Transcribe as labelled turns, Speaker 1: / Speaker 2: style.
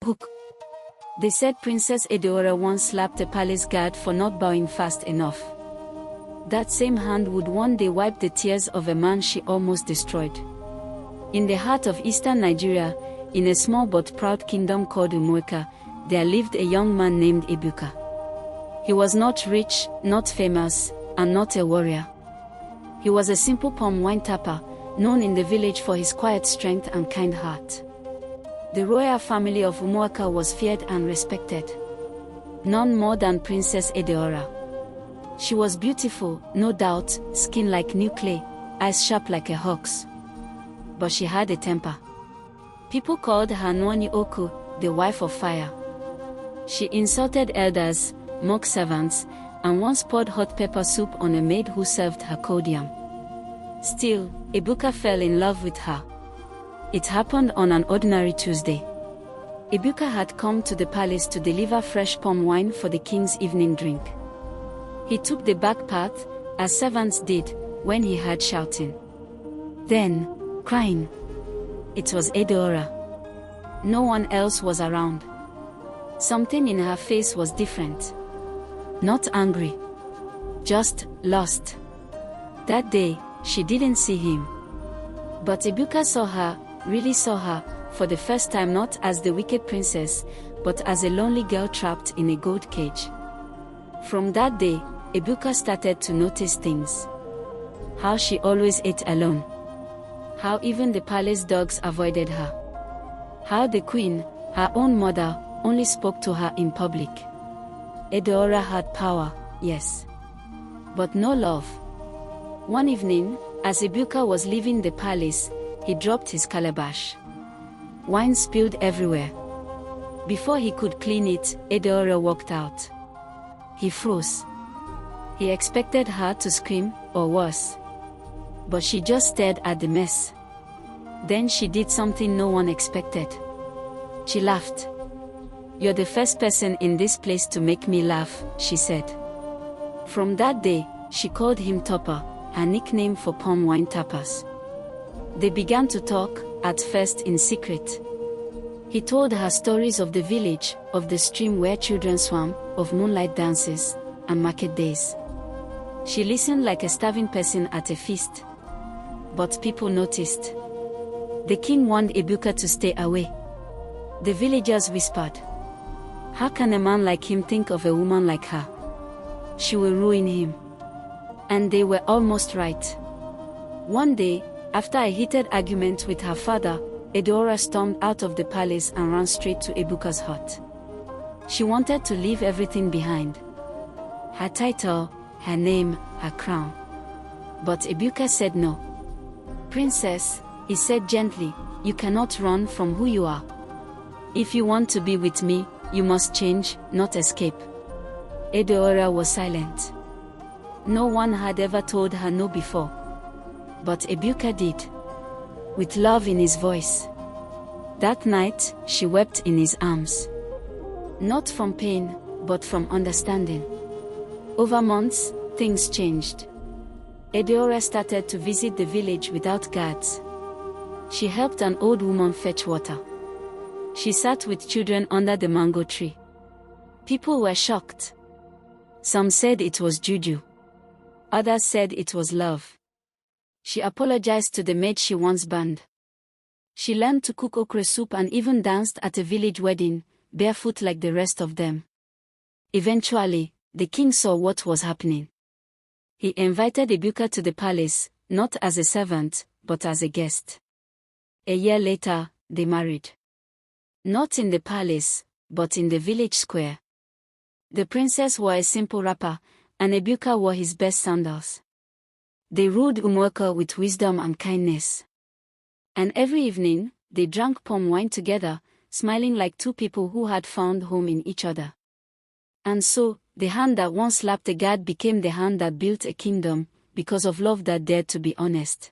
Speaker 1: hook. They said Princess Edeora once slapped a palace guard for not bowing fast enough. That same hand would one day wipe the tears of a man she almost destroyed. In the heart of eastern Nigeria, in a small but proud kingdom called Umueka, there lived a young man named Ebuka. He was not rich, not famous, and not a warrior. He was a simple palm wine tapper, known in the village for his quiet strength and kind heart. The royal family of Umueka was feared and respected. None more than Princess Edeora. She was beautiful, no doubt, skin like new clay, eyes sharp like a hawk's. But she had a temper. People called her Nwani Oku, the wife of fire. She insulted elders, mocked servants, and once poured hot pepper soup on a maid who served her cold yam. Still, Ebuka fell in love with her. It happened on an ordinary Tuesday. Ebuka had come to the palace to deliver fresh palm wine for the king's evening drink. He took the back path, as servants did, when he heard shouting. Then, crying. It was Edeora. No one else was around. Something in her face was different. Not angry. Just lost. That day, she didn't see him. But Ebuka saw her, really saw her, for the first time not as the wicked princess, but as a lonely girl trapped in a gold cage. From that day, Ebuka started to notice things. How she always ate alone. How even the palace dogs avoided her. How the queen, her own mother, only spoke to her in public. Edeora had power, yes. But no love. One evening, as Ebuka was leaving the palace, he dropped his calabash. Wine spilled everywhere. Before he could clean it, Edeora walked out. He froze. He expected her to scream, or worse. But she just stared at the mess. Then she did something no one expected. She laughed. "You're the first person in this place to make me laugh," she said. From that day, she called him Topper, her nickname for palm wine tappers. They began to talk, at first in secret. He told her stories of the village, of the stream where children swam, of moonlight dances, and market days. She listened like a starving person at a feast. But people noticed. The king warned Ebuka to stay away. The villagers whispered, "How can a man like him think of a woman like her? She will ruin him." And they were almost right. One day, after a heated argument with her father, Edeora stormed out of the palace and ran straight to Ebuka's hut. She wanted to leave everything behind. Her title, her name, her crown. But Ebuka said no. "Princess," he said gently, "you cannot run from who you are. If you want to be with me, you must change, not escape." Edeora was silent. No one had ever told her no before. But Ebuka did. With love in his voice. That night, she wept in his arms. Not from pain, but from understanding. Over months, things changed. Edeora started to visit the village without guards. She helped an old woman fetch water. She sat with children under the mango tree. People were shocked. Some said it was juju. Others said it was love. She apologized to the maid she once banned. She learned to cook okra soup and even danced at a village wedding, barefoot like the rest of them. Eventually, the king saw what was happening. He invited Ebuka to the palace, not as a servant, but as a guest. A year later, they married. Not in the palace, but in the village square. The princess wore a simple wrapper, and Ebuka wore his best sandals. They ruled Umueka with wisdom and kindness. And every evening, they drank palm wine together, smiling like two people who had found home in each other. And so, the hand that once slapped a guard became the hand that built a kingdom, because of love that dared to be honest.